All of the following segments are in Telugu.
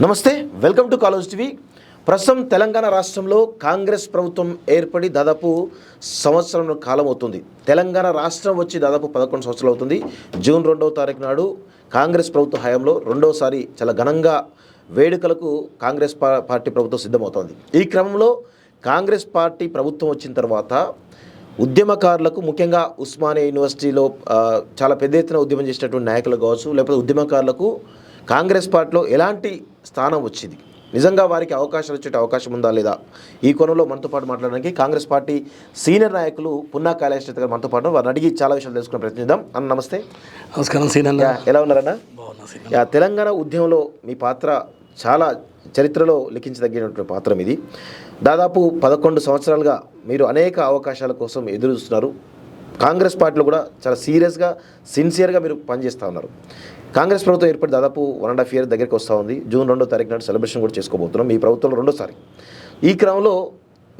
నమస్తే, వెల్కమ్ టు కాలేజ్ టీవీ. ప్రస్తుతం తెలంగాణ రాష్ట్రంలో కాంగ్రెస్ ప్రభుత్వం ఏర్పడి దాదాపు సంవత్సరం కాలం అవుతుంది. తెలంగాణ రాష్ట్రం వచ్చి దాదాపు 11 సంవత్సరాలు అవుతుంది. జూన్ 2వ తారీఖు నాడు కాంగ్రెస్ ప్రభుత్వ హయాంలో రెండోసారి చాలా ఘనంగా వేడుకలకు కాంగ్రెస్ పార్టీ ప్రభుత్వం సిద్ధమవుతోంది. ఈ క్రమంలో కాంగ్రెస్ పార్టీ ప్రభుత్వం వచ్చిన తర్వాత ఉద్యమకారులకు, ముఖ్యంగా ఉస్మానియా యూనివర్సిటీలో చాలా పెద్ద ఎత్తున ఉద్యమం చేసినటువంటి నాయకులు కావచ్చు, లేకపోతే ఉద్యమకారులకు కాంగ్రెస్ పార్టీలో ఎలాంటి స్థానం వచ్చింది, నిజంగా వారికి అవకాశాలు వచ్చే అవకాశం ఉందా లేదా, ఈ కోణంలో మనతో పాటు మాట్లాడడానికి కాంగ్రెస్ పార్టీ సీనియర్ నాయకులు పున్నా కైలాష్ గారు మనతో పాటు, వారిని అడిగి చాలా విషయాలు తెలుసుకునే ప్రయత్నిద్దాం. అన్న నమస్తే. నమస్కారం సీనన్న, ఎలా ఉన్నారన్న? తెలంగాణ ఉద్యమంలో మీ పాత్ర చాలా చరిత్రలో లిఖించదగినటువంటి పాత్ర ఇది. దాదాపు 11 సంవత్సరాలుగా మీరు అనేక అవకాశాల కోసం ఎదురు చూస్తున్నారు. కాంగ్రెస్ పార్టీలో కూడా చాలా సీరియస్గా, సిన్సియర్గా మీరు పనిచేస్తూ ఉన్నారు. కాంగ్రెస్ ప్రభుత్వం ఏర్పడి దాదాపు 1.5 years దగ్గరికి వస్తూ ఉంది. జూన్ 2వ తారీఖు నాడు సెలబ్రేషన్ కూడా చేసుకోబోతున్నాం. ఈ ప్రభుత్వంలో రెండోసారి. ఈ క్రమంలో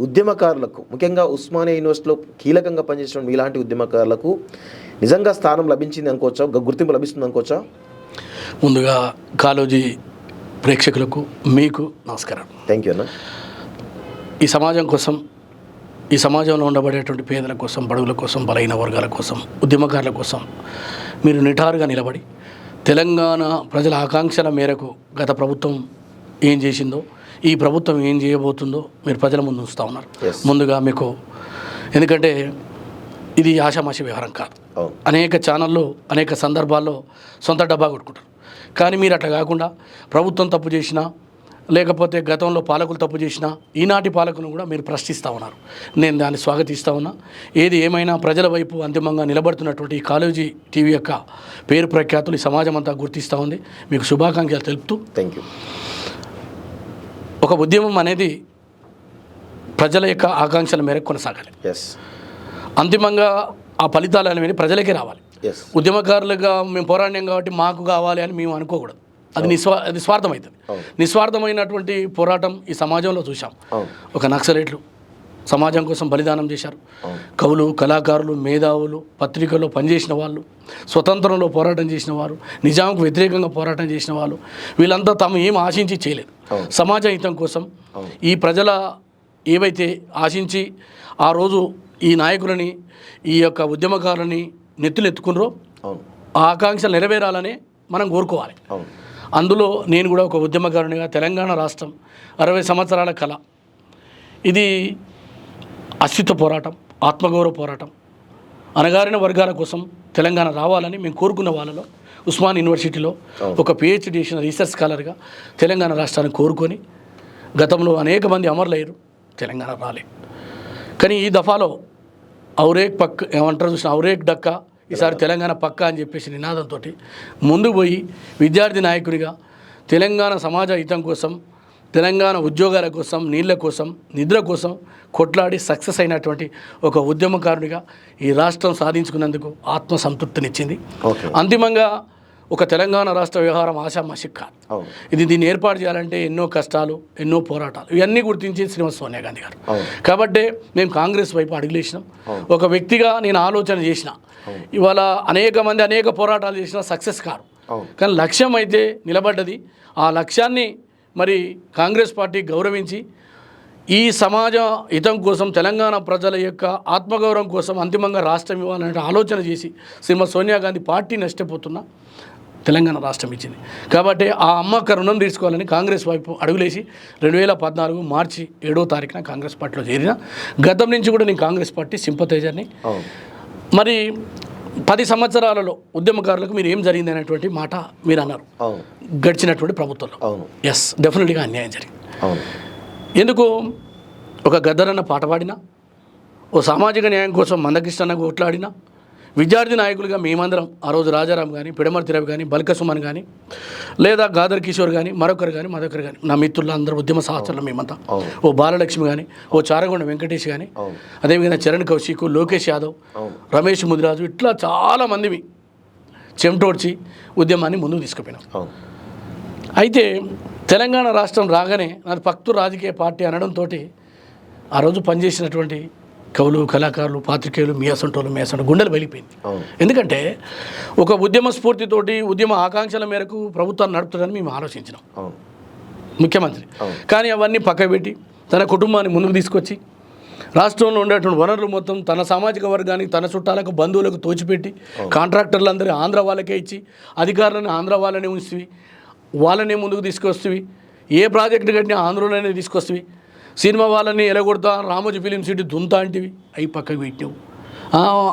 ఉద్యమకారులకు, ముఖ్యంగా ఉస్మానియా యూనివర్సిటీలో కీలకంగా పనిచేసిన మీలాంటి ఉద్యమకారులకు నిజంగా స్థానం లభించింది అనుకోవచ్చా, గుర్తింపు లభిస్తుంది అనుకోవచ్చా? ముందుగా కాలేజీ ప్రేక్షకులకు మీకు నమస్కారం. థ్యాంక్ యూ అన్న. ఈ సమాజం కోసం, ఈ సమాజంలో ఉండబడేటువంటి పేదల కోసం, బడుగుల కోసం, బలహీన వర్గాల కోసం, ఉద్యమకారుల కోసం మీరు నిటారుగా నిలబడి తెలంగాణ ప్రజల ఆకాంక్షల మేరకు గత ప్రభుత్వం ఏం చేసిందో, ఈ ప్రభుత్వం ఏం చేయబోతుందో మీరు ప్రజల ముందు ఉంచుతూ ఉన్నారు. ముందుగా మీకు, ఎందుకంటే ఇది ఆషామాషి వ్యవహారం కాదు. అనేక ఛానళ్ళు అనేక సందర్భాల్లో సొంత డబ్బా కొట్టుకుంటారు. కానీ మీరు అట్లా కాకుండా ప్రభుత్వం తప్పు చేసినా, లేకపోతే గతంలో పాలకులు తప్పు చేసినా, ఈనాటి పాలకులను కూడా మీరు ప్రశ్నిస్తూ ఉన్నారు. నేను దాన్ని స్వాగతిస్తూ ఉన్నా. ఏది ఏమైనా ప్రజల వైపు అంతిమంగా నిలబడుతున్నటువంటి ఈ కాలేజీ టీవీ యొక్క పేరు ప్రఖ్యాతులు ఈ సమాజం అంతా గుర్తిస్తూ ఉంది. మీకు శుభాకాంక్షలు తెలుపుతూ, థ్యాంక్ యూ. ఒక ఉద్యమం అనేది ప్రజల యొక్క ఆకాంక్షల మేరకు కొనసాగాలి. అంతిమంగా ఆ ఫలితాలు అనేవి ప్రజలకే రావాలి. ఉద్యమకారులుగా మేము పోరాడినాం కాబట్టి మాకు కావాలి అని మేము అనుకోకూడదు. అది స్వార్థమవుతుంది. నిస్వార్థమైనటువంటి పోరాటం ఈ సమాజంలో చూసాం. ఒక నక్సలైట్లు సమాజం కోసం బలిదానం చేశారు. కవులు, కళాకారులు, మేధావులు, పత్రికల్లో పనిచేసిన వాళ్ళు, స్వతంత్రంలో పోరాటం చేసిన వారు, నిజాంకు వ్యతిరేకంగా పోరాటం చేసిన వాళ్ళు, వీళ్ళంతా తాము ఏం ఆశించి చేయలేదు. సమాజ హితం కోసం ఈ ప్రజల ఏవైతే ఆశించి ఆ రోజు ఈ నాయకులని, ఈ యొక్క ఉద్యమకారులని నెత్తులెత్తుకున్నారో ఆ ఆకాంక్షలు నెరవేరాలని మనం కోరుకోవాలి. అందులో నేను కూడా ఒక ఉద్యమకారునిగా, తెలంగాణ రాష్ట్రం 60 సంవత్సరాల కళ, ఇది అస్తిత్వ పోరాటం, ఆత్మగౌరవ పోరాటం, అణగారిన వర్గాల కోసం తెలంగాణ రావాలని మేము కోరుకున్న వాళ్ళలో ఉస్మాన్ యూనివర్సిటీలో ఒక PhD చేసిన రీసెర్చ్ స్కాలర్గా తెలంగాణ రాష్ట్రాన్ని కోరుకొని, గతంలో అనేక మంది అమరులయ్యారు, తెలంగాణ రాలేదు. కానీ ఈ దఫాలో ఔరేక్ పక్క ఏమంటారు చూసిన ఔరేక్ డక్క, ఈసారి తెలంగాణ పక్క అని చెప్పేసి నినాదంతో ముందుకు పోయి విద్యార్థి నాయకుడిగా తెలంగాణ సమాజ హితం కోసం, తెలంగాణ ఉద్యోగాల కోసం, నీళ్ళ కోసం, నిద్ర కోసం కొట్లాడి సక్సెస్ అయినటువంటి ఒక ఉద్యమకారుడిగా ఈ రాష్ట్రం సాధించుకున్నందుకు ఆత్మసంతృప్తినిచ్చింది. అంతిమంగా ఒక తెలంగాణ రాష్ట్ర వ్యవహారం ఆషామాషి కాదు. దీన్ని ఏర్పాటు చేయాలంటే ఎన్నో కష్టాలు, ఎన్నో పోరాటాలు, ఇవన్నీ గుర్తించింది శ్రీమతి సోనియా గాంధీ గారు. కాబట్టి మేము కాంగ్రెస్ వైపు అడుగులేసినాం. ఒక వ్యక్తిగా నేను ఆలోచన చేసిన, ఇవాళ అనేక మంది అనేక పోరాటాలు చేసినా సక్సెస్ కారు, కానీ లక్ష్యం అయితే నిలబడ్డది. ఆ లక్ష్యాన్ని మరి కాంగ్రెస్ పార్టీ గౌరవించి ఈ సమాజ హితం కోసం, తెలంగాణ ప్రజల యొక్క ఆత్మగౌరవం కోసం అంతిమంగా రాష్ట్రం ఇవ్వాలనే ఆలోచన చేసి శ్రీమతి సోనియా గాంధీ పార్టీ నష్టపోతున్నా తెలంగాణ రాష్ట్రం ఇచ్చింది. కాబట్టి ఆ అమ్మక్క రుణం తీసుకోవాలని కాంగ్రెస్ వైపు అడుగులేసి 2014 మార్చి 7వ తారీఖున కాంగ్రెస్ పార్టీలో చేరిన. గతం నుంచి కూడా నేను కాంగ్రెస్ పార్టీ సింపథైజర్ని. మరి 10 సంవత్సరాలలో ఉద్యమకారులకు మీరు ఏం జరిగింది అనేటువంటి మాట మీరు అన్నారు. గడిచినటువంటి ప్రభుత్వంలో డెఫినెట్గా అన్యాయం జరిగింది. ఎందుకు? ఒక గద్దరన్న పాట పాడినా, ఓ సామాజిక న్యాయం కోసం మందకృష్ణ కొట్లాడినా, విద్యార్థి నాయకులుగా మేమందరం ఆ రోజు రాజారాం కానీ, పిడమర్తి రవి కానీ, బల్క సుమన్ కానీ, లేదా గాదర్ కిషోర్ కానీ, మరొకరు కానీ, నా మిత్రులు అందరూ ఉద్యమ సహచరులు మేమంతా, ఓ బాలలక్ష్మి కానీ, ఓ చారగొండ వెంకటేష్ కానీ, అదేవిధంగా చరణ్ కౌశిక్, లోకేష్ యాదవ్, రమేష్ ముదిరాజు, ఇట్లా చాలామంది చెమటోడ్చి ఉద్యమాన్ని ముందుకు తీసుకుపోయినాం. అయితే తెలంగాణ రాష్ట్రం రాగానే నాది పక్తు రాజకీయ పార్టీ అనడంతో ఆ రోజు పనిచేసినటువంటి కవులు, కళాకారులు, పాత్రికేయులు, మీ అసంటోళ్ళు గుండెలు వెలిపోయింది. ఎందుకంటే ఒక ఉద్యమ స్ఫూర్తితోటి, ఉద్యమ ఆకాంక్షల మేరకు ప్రభుత్వాన్ని నడుపుతుందని మేము ఆలోచించినాం. ముఖ్యమంత్రి. కానీ అవన్నీ పక్కకు పెట్టి తన కుటుంబాన్ని ముందుకు తీసుకొచ్చి రాష్ట్రంలో ఉండేటువంటి వనరులు మొత్తం తన సామాజిక వర్గానికి, తన చుట్టాలకు, బంధువులకు తోచిపెట్టి కాంట్రాక్టర్లందరూ ఆంధ్ర వాళ్ళకే ఇచ్చి అధికారులను ఆంధ్ర వాళ్ళనే ఉంచి వాళ్ళనే ముందుకు తీసుకొస్తవి. ఏ ప్రాజెక్టు కట్టినా ఆంధ్రలోనే తీసుకొస్తవి. సినిమా వాళ్ళని ఎలగొడతా, రామోజీ ఫిలిం సిటీ దుంతా అంటివి, అవి పక్కకు పెట్టినావు.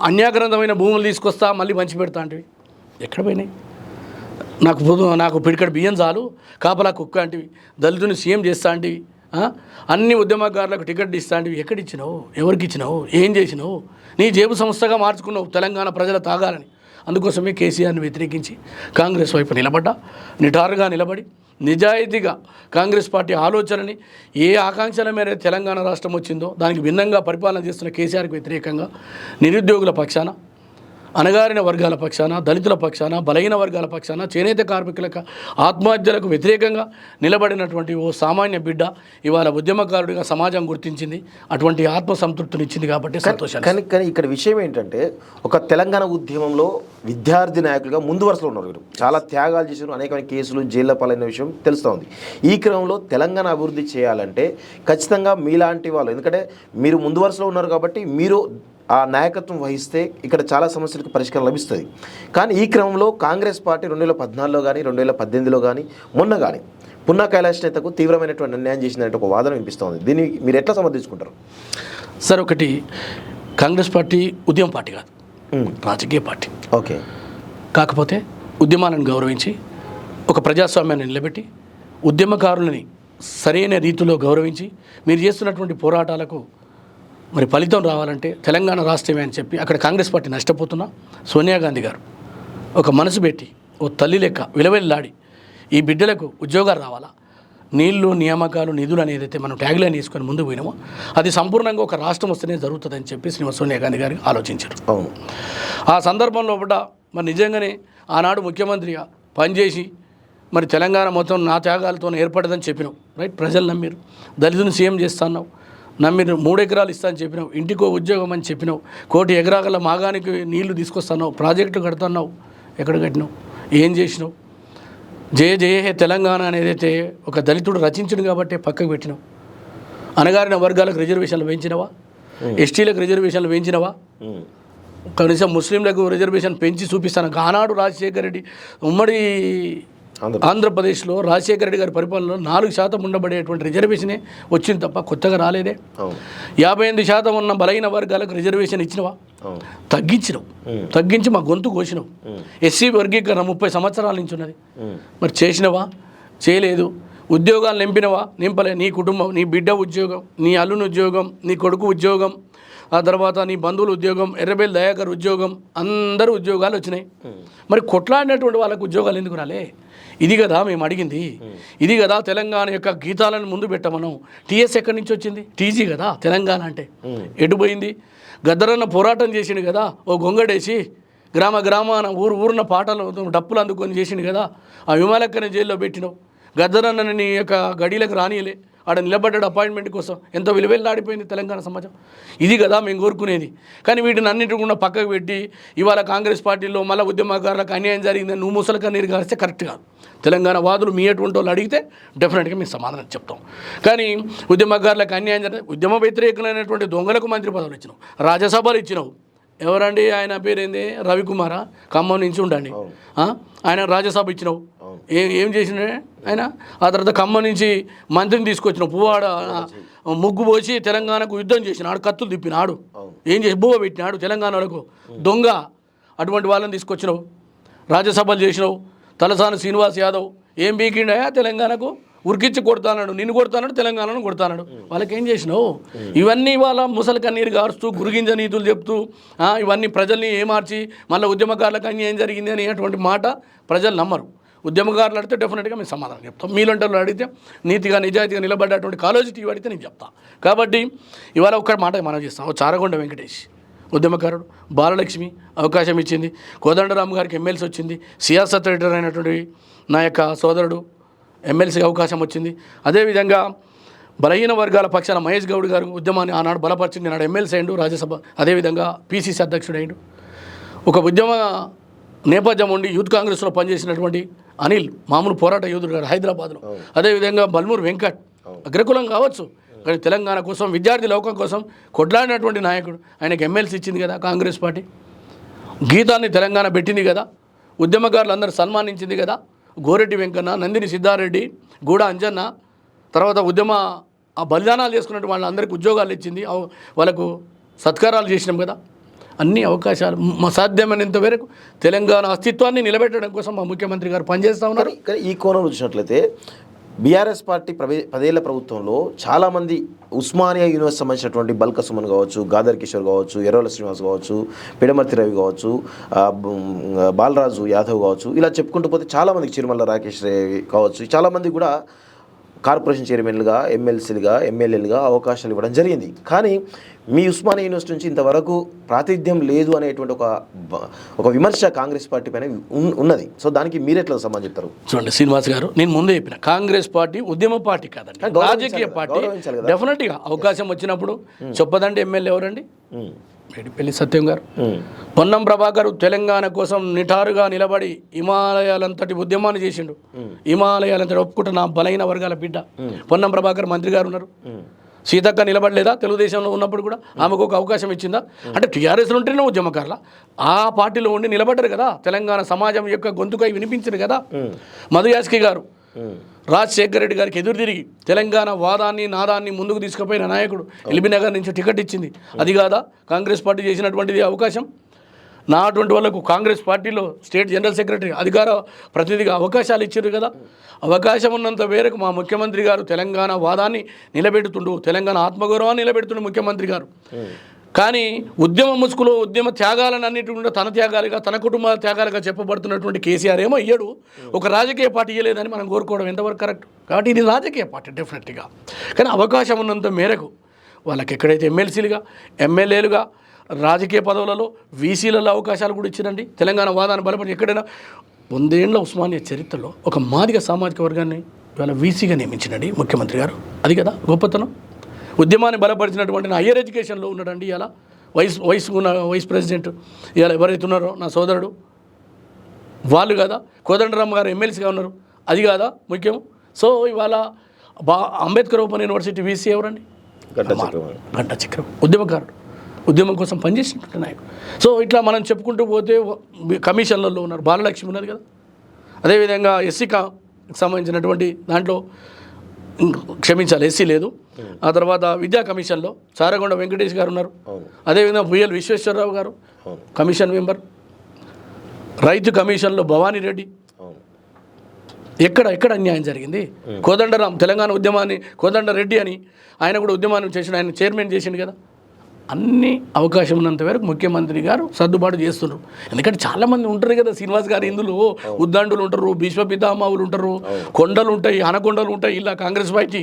అన్యాగ్రంథమైన భూములు తీసుకొస్తా మళ్ళీ పంచి పెడతా అంటివి, ఎక్కడ పోయినాయి? నాకు పిడికడ బియ్యం చాలు, కాపలా కుక్క అంటివి, దళితుని సీఎం చేస్తా అంటివి, అన్ని ఉద్యమకారులకు టికెట్ ఇస్తా అంటివి, ఎక్కడిచ్చినావు? ఎవరికి ఇచ్చినావు? ఏం చేసినావు? నీ జేబు సంస్థగా మార్చుకున్నావు తెలంగాణ ప్రజల తాగాలని. అందుకోసమే కేసీఆర్ని వ్యతిరేకించి కాంగ్రెస్ వైపు నిలబడ్డా, నిటారుగా నిలబడి నిజాయితీగా కాంగ్రెస్ పార్టీ ఆలోచనని, ఏ ఆకాంక్షల మేర తెలంగాణ రాష్ట్రం వచ్చిందో దానికి భిన్నంగా పరిపాలన చేస్తున్న కేసీఆర్కి వ్యతిరేకంగా నిరుద్యోగుల పక్షాన, అణగారిన వర్గాల పక్షాన, దళితుల పక్షాన, బలహీన వర్గాల పక్షాన, చేనేత కార్మికులకు ఆత్మహత్యలకు వ్యతిరేకంగా నిలబడినటువంటి ఓ సామాన్య బిడ్డ ఇవాళ ఉద్యమకారుడిగా సమాజం గుర్తించింది. అటువంటి ఆత్మసంతృప్తిని ఇచ్చింది కాబట్టి సంతోషాలు. కానీ ఇక్కడ విషయం ఏంటంటే, ఒక తెలంగాణ ఉద్యమంలో విద్యార్థి నాయకులుగా ముందు వరుసలో ఉన్నారు వీరు. చాలా త్యాగాలు చేశారు, అనేకమైన కేసులు, జైళ్ళ పాలైన విషయం తెలుస్తూ ఉంది. ఈ క్రమంలో తెలంగాణ అభివృద్ధి చేయాలంటే ఖచ్చితంగా మీలాంటి వాళ్ళు, ఎందుకంటే మీరు ముందు వరుసలో ఉన్నారు కాబట్టి మీరు ఆ నాయకత్వం వహిస్తే ఇక్కడ చాలా సమస్యలకు పరిష్కారం లభిస్తుంది. కానీ ఈ క్రమంలో కాంగ్రెస్ పార్టీ 2014లో కానీ 2018లో కానీ మొన్న కానీ పున్నా కైలాష్ నేతకు తీవ్రమైనటువంటి అన్యాయం చేసిందనే ఒక వాదన వినిపిస్తోంది. దీన్ని మీరు ఎట్లా సమర్థించుకుంటారు? సార్, ఒకటి, కాంగ్రెస్ పార్టీ ఉద్యమ పార్టీ కాదు, రాజకీయ పార్టీ. ఓకే. కాకపోతే ఉద్యమాలను గౌరవించి ఒక ప్రజాస్వామ్యాన్ని నిలబెట్టి ఉద్యమకారులని సరైన రీతిలో గౌరవించి మీరు చేస్తున్నటువంటి పోరాటాలకు మరి ఫలితం రావాలంటే తెలంగాణ రాష్ట్రమే అని చెప్పి అక్కడ కాంగ్రెస్ పార్టీ నష్టపోతున్నా సోనియా గాంధీ గారు ఒక మనసు పెట్టి ఓ తల్లి లెక్క విలవెల్లాడి ఈ బిడ్డలకు ఉద్యోగాలు రావాలా, నీళ్లు, నియామకాలు, నిధులు అనేది అయితే మనం ట్యాగ్లైన్ తీసుకొని ముందుకు పోయినామో అది సంపూర్ణంగా ఒక రాష్ట్రం వస్తేనే జరుగుతుందని చెప్పి శ్రీమతి సోనియా గాంధీ గారు ఆలోచించారు. అవును. ఆ సందర్భంలో కూడా మరి నిజంగానే ఆనాడు ముఖ్యమంత్రిగా పనిచేసి మరి తెలంగాణ మొత్తం నా త్యాగాలతో ఏర్పడదని చెప్పినావు, రైట్? ప్రజలు నమ్మిరు. దళితుని సీఎం చేస్తున్నావు, నమ్మిరు. 3 ఎకరాలు ఇస్తానని చెప్పినావు, ఇంటికో ఉద్యోగం అని చెప్పినావు, 1 కోటి ఎకరాల మాగానికి నీళ్లు తీసుకొస్తున్నావు, ప్రాజెక్టులు కడుతున్నావు, ఎక్కడ కట్టినావు? ఏం చేసినావు? జయ జయ హే తెలంగాణ అనేదైతే ఒక దళితుడు రచించడు కాబట్టి పక్కకు పెట్టినావు. అణగారిన వర్గాలకు రిజర్వేషన్లు పెంచినవా? ఎస్టీలకు రిజర్వేషన్లు పెంచినవా? కనీసం ముస్లింలకు రిజర్వేషన్ పెంచి చూపిస్తాను. ఆనాడు రాజశేఖర రెడ్డి ఉమ్మడి ఆంధ్రప్రదేశ్లో రాజశేఖర రెడ్డి గారి పరిపాలనలో 4% ఉండబడేటువంటి రిజర్వేషనే వచ్చింది తప్ప కొత్తగా రాలేదే. 58% ఉన్న బలహీన వర్గాలకు రిజర్వేషన్ ఇచ్చినవా? తగ్గించినావు. తగ్గించి మా గొంతు కోసినావు. ఎస్సీ వర్గీకరణ 30 సంవత్సరాల నుంచి ఉన్నది, మరి చేసినవా? చేయలేదు. ఉద్యోగాలు నింపినవా? నింపలే. నీ కుటుంబం, నీ బిడ్డ ఉద్యోగం, నీ అల్లుని ఉద్యోగం, నీ కొడుకు ఉద్యోగం, ఆ తర్వాత నీ బంధువుల ఉద్యోగం, ఎర్రబెల్లి దయాకర్ ఉద్యోగం, అందరూ ఉద్యోగాలు వచ్చినాయి. మరి కొట్లాడినటువంటి వాళ్ళకు ఉద్యోగాలు ఎందుకు రాలే? ఇది కదా మేము అడిగింది. ఇది కదా తెలంగాణ యొక్క గీతాలను ముందు పెట్టమనం. టీఎస్ ఎక్కడి నుంచి వచ్చింది? టీజీ కదా తెలంగాణ అంటే. ఎటుపోయింది? గద్దరన్న పోరాటం చేసిండు కదా, ఓ గొంగడేసి గ్రామాన ఊరున పాటలు డప్పులు అందుకొని చేసిండు కదా. ఆ విమాలక్కని జైల్లో పెట్టినావు. గద్దరన్నని నీ యొక్క గడిలకు రానియలే. ఆడ నిలబడ్డాడు అపాయింట్మెంట్ కోసం. ఎంతో విలువెల్లాడిపోయింది తెలంగాణ సమాజం. ఇది కదా మేము కోరుకునేది. కానీ వీటిని అన్నింటి కూడా పక్కకు పెట్టి ఇవాళ కాంగ్రెస్ పార్టీలో మళ్ళీ ఉద్యమకారులకు అన్యాయం జరిగిందని నువ్వు ముసలిగా నీరు కారిస్తే కరెక్ట్ కాదు. తెలంగాణ వాదులు మీ అటువంటి వాళ్ళు అడిగితే డెఫినెట్గా మేము సమాధానం చెప్తాం. కానీ ఉద్యమకారులకు అన్యాయం జరిగింది. ఉద్యమ వ్యతిరేకమైనటువంటి దొంగలకు మంత్రి పదవులు ఇచ్చినావు, రాజ్యసభలు ఇచ్చినావు. ఎవరండి ఆయన పేరేంది? రవికుమారా, ఖమ్మం నుంచి ఉండండి. ఆయన రాజ్యసభ ఇచ్చినావు. ఏం చేసినా ఆయన? ఆ తర్వాత ఖమ్మం నుంచి మంత్రిని తీసుకొచ్చినావు. పువ్వాడ ముగ్గు పోసి తెలంగాణకు యుద్ధం చేసినాడు, కత్తులు తిప్పినాడు, ఏం చేసి బువ్వ పెట్టినాడు తెలంగాణ వాళ్ళకు. దొంగ అటువంటి వాళ్ళని తీసుకొచ్చినావు. రాజ్యసభలు చేసినావు. తలసాని శ్రీనివాస్ యాదవ్ ఏం బీకిండాయా తెలంగాణకు? ఉరికిచ్చి కొడతాడు, నిన్ను కొడతాడు, తెలంగాణను కొడతాడు. వాళ్ళకి ఏం చేసినావు? ఇవన్నీ వాళ్ళ ముసలి కన్నీరు గారుస్తూ గురిగింజ నీతులు చెప్తూ ఇవన్నీ ప్రజల్ని ఏమార్చి మళ్ళీ ఉద్యమకారులకు అన్యాయం జరిగింది అనేటువంటి మాట ప్రజలు నమ్మరు. ఉద్యమకారులు అడిగితే డెఫినెట్గా మేము సమాధానం చెప్తాం. మీలంటలు అడిగితే నీతిగా నిజాయితీగా నిలబడ్డటువంటి కాలేజీ టీవీ అడిగితే నేను చెప్తా. కాబట్టి ఇవాళ ఒక్క మాట మనం చేస్తాం. చారగొండ వెంకటేష్ ఉద్యమకారుడు, బాలలక్ష్మి అవకాశం ఇచ్చింది, కోదండరామ్ గారికి ఎమ్మెల్సీ వచ్చింది, సియాసత్ లీడర్ అయినటువంటి నా యొక్క సోదరుడు ఎమ్మెల్సీకి అవకాశం వచ్చింది. అదేవిధంగా బలహీన వర్గాల పక్షాన మహేష్ గౌడ్ గారు ఉద్యమాన్ని ఆనాడు బలపరిచింది, నాడు ఎమ్మెల్సీ అయ్యిండు, రాజ్యసభ అదేవిధంగా పీసీసీ అధ్యక్షుడు అయ్యిండు. ఒక ఉద్యమ నేపథ్యం ఉండి యూత్ కాంగ్రెస్లో పనిచేసినటువంటి అనిల్ మామూలు పోరాట యోధుడు గారు హైదరాబాద్లో, అదేవిధంగా బల్మూరు వెంకట్ అగ్రకులం కావచ్చు కానీ తెలంగాణ కోసం విద్యార్థి లోకం కోసం కొట్లాడినటువంటి నాయకుడు. ఆయనకు ఎమ్మెల్సీ ఇచ్చింది కదా కాంగ్రెస్ పార్టీ, గీతాన్ని తెలంగాణ పెట్టింది కదా, ఉద్యమకారులు అందరూ సన్మానించింది కదా. గోరెడ్డి వెంకన్న, నందిని సిద్ధారెడ్డి, గూడ అంజన్న, తర్వాత ఆ బలిదానాలు చేసుకున్నట్టు వాళ్ళందరికీ ఉద్యోగాలు ఇచ్చింది, వాళ్ళకు సత్కారాలు చేసినాం కదా. అన్ని అవకాశాలు సాధ్యమైనంత వరకు తెలంగాణ అస్తిత్వాన్ని నిలబెట్టడం కోసం మా ముఖ్యమంత్రి గారు పనిచేస్తూ ఉన్నారు. కానీ ఈ కోణంలో చూసినట్లయితే బీఆర్ఎస్ పార్టీ 10 ఏళ్ల ప్రభుత్వంలో చాలామంది ఉస్మానియా యూనివర్సిటీ సంబంధించినటువంటి బల్క సుమన్ కావచ్చు, గాదర్ కిషోర్ కావచ్చు, ఎర్రవల శ్రీనివాస్ కావచ్చు, పిడమర్తి రవి కావచ్చు, బాలరాజు యాదవ్ కావచ్చు, ఇలా చెప్పుకుంటూ పోతే చాలామందికి చిరుమల రాకేష్ రవి కావచ్చు, చాలామంది కూడా కార్పొరేషన్ చైర్మన్లుగా, ఎమ్మెల్సీలుగా, ఎమ్మెల్యేలుగా అవకాశాలు ఇవ్వడం జరిగింది. కానీ మీ ఉస్మానియా యూనివర్సిటీ నుంచి ఇంతవరకు ప్రాతినిధ్యం లేదు అనేటువంటి ఒక విమర్శ కాంగ్రెస్ పార్టీ పైన ఉన్నది. సో దానికి మీరెట్లా సమాధానం చెప్తారు? చూడండి శ్రీనివాస్ గారు, నేను ముందే చెప్పిన కాంగ్రెస్ పార్టీ ఉద్యమ పార్టీ కాదండి, రాజకీయ పార్టీ. డెఫినెట్గా అవకాశం వచ్చినప్పుడు చెప్పదండి ఎమ్మెల్యే ఎవరండి? మేడిపల్లి సత్యం గారు. పొన్నం ప్రభాకర్ తెలంగాణ కోసం నిటారుగా నిలబడి హిమాలయాలంతటి ఉద్యమాన్ని చేసిండు. హిమాలయాలంతటి ఒప్పుకుంటే నా బలైన వర్గాల బిడ్డ పొన్నం ప్రభాకర్ మంత్రి గారు ఉన్నారు. సీతక్క నిలబడలేదా తెలుగుదేశంలో ఉన్నప్పుడు కూడా? ఆమెకు ఒక అవకాశం ఇచ్చిందా? అంటే టీఆర్ఎస్లో ఉంటేనే ఉద్యమకారుల ఆ పార్టీలో ఉండి నిలబడ్డారు కదా, తెలంగాణ సమాజం యొక్క గొంతుకై వినిపించారు కదా. మధు యాస్కి గారు రాజశేఖర రెడ్డి గారికి ఎదురు తిరిగి తెలంగాణ వాదాన్ని నాదాన్ని ముందుకు తీసుకుపోయిన నాయకుడు. ఎల్బీనగర్ నుంచి టికెట్ ఇచ్చింది, అది కాదా కాంగ్రెస్ పార్టీ చేసినటువంటిది అవకాశం? నా అటువంటి వాళ్ళకు కాంగ్రెస్ పార్టీలో స్టేట్ జనరల్ సెక్రటరీ అధికార ప్రతినిధిగా అవకాశాలు ఇచ్చారు కదా. అవకాశం ఉన్నంత మేరకు మా ముఖ్యమంత్రి గారు తెలంగాణ వాదాన్ని నిలబెడుతుండు, తెలంగాణ ఆత్మగౌరవాన్ని నిలబెడుతుండు ముఖ్యమంత్రి గారు. కానీ ఉద్యమ ముసుగులో ఉద్యమ త్యాగాలను అన్నిటి తన త్యాగాలుగా, తన కుటుంబ త్యాగాలుగా చెప్పబడుతున్నటువంటి కేసీఆర్ ఏమో ఇయ్యడు, ఒక రాజకీయ పార్టీ ఇయ్యలేదని మనం కోరుకోవడం ఎంతవరకు కరెక్ట్? కాబట్టి ఇది రాజకీయ పార్టీ డెఫినెట్గా. కానీ అవకాశం ఉన్నంత మేరకు వాళ్ళకి ఎక్కడైతే ఎమ్మెల్సీలుగా, ఎమ్మెల్యేలుగా, రాజకీయ పదవులలో వీసీలలో అవకాశాలు కూడా ఇచ్చిందండి. తెలంగాణ వాదాన్ని బలపడి ఎక్కడైనా 100 ఏళ్ల ఉస్మానియా చరిత్రలో ఒక మాదిగ సామాజిక వర్గాన్ని ఇవాళ వీసీగా నియమించినండి ముఖ్యమంత్రి గారు. అది కదా గొప్పతనం. ఉద్యమాన్ని బలపరిచినటువంటి నా హైయర్ ఎడ్యుకేషన్లో ఉన్నాడండి ఇలా వైస్ ప్రెసిడెంట్ ఇవాళ ఎవరైతే ఉన్నారో నా సోదరుడు వాళ్ళు కదా. కోదండరామ్ గారు ఎమ్మెల్సీగా ఉన్నారు, అది కాదా ముఖ్యం? సో ఇవాళ అంబేద్కర్ ఓపెన్ యూనివర్సిటీ వీసీ ఎవరండి? గంటా చక్రం ఉద్యమకారుడు, ఉద్యమం కోసం పనిచేసినటువంటి నాయకుడు. సో ఇట్లా మనం చెప్పుకుంటూ పోతే కమిషన్లలో ఉన్నారు, బాలలక్ష్మి ఉన్నారు కదా. అదేవిధంగా ఎస్సీకి సంబంధించినటువంటి దాంట్లో క్షమించాలి ఎస్సీ లేదు. ఆ తర్వాత విద్యా కమిషన్లో చారగొండ వెంకటేష్ గారు ఉన్నారు. అదేవిధంగా పుయ్యల్ విశ్వేశ్వరరావు గారు కమిషన్ మెంబర్. రైతు కమిషన్లో భవానీ రెడ్డి. ఎక్కడ అన్యాయం జరిగింది? కోదండరాం తెలంగాణ ఉద్యమాన్ని కోదండరెడ్డి అని ఆయన కూడా ఉద్యమాన్ని చేసిన, ఆయన చైర్మన్ చేసిండు కదా. అన్ని అవకాశం ఉన్నంత వరకు ముఖ్యమంత్రి గారు సర్దుబాటు చేస్తున్నారు. ఎందుకంటే చాలామంది ఉంటారు కదా శ్రీనివాస్ గారు, ఇందులో ఉద్దండులు ఉంటారు, భీష్మ పితామహులు ఉంటారు, కొండలు ఉంటాయి, ఆనకొండలు ఉంటాయి. ఇలా కాంగ్రెస్ పార్టీ